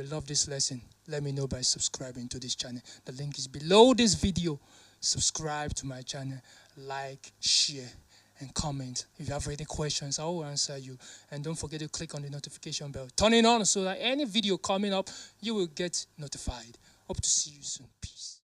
you love this lesson, let me know by subscribing to this channel. The link is below this video. Subscribe to my channel, like, share, and comment. If you have any questions, I will answer you. And don't forget to click on the notification bell. Turn it on so that any video coming up, you will get notified. Hope to see you soon. Peace.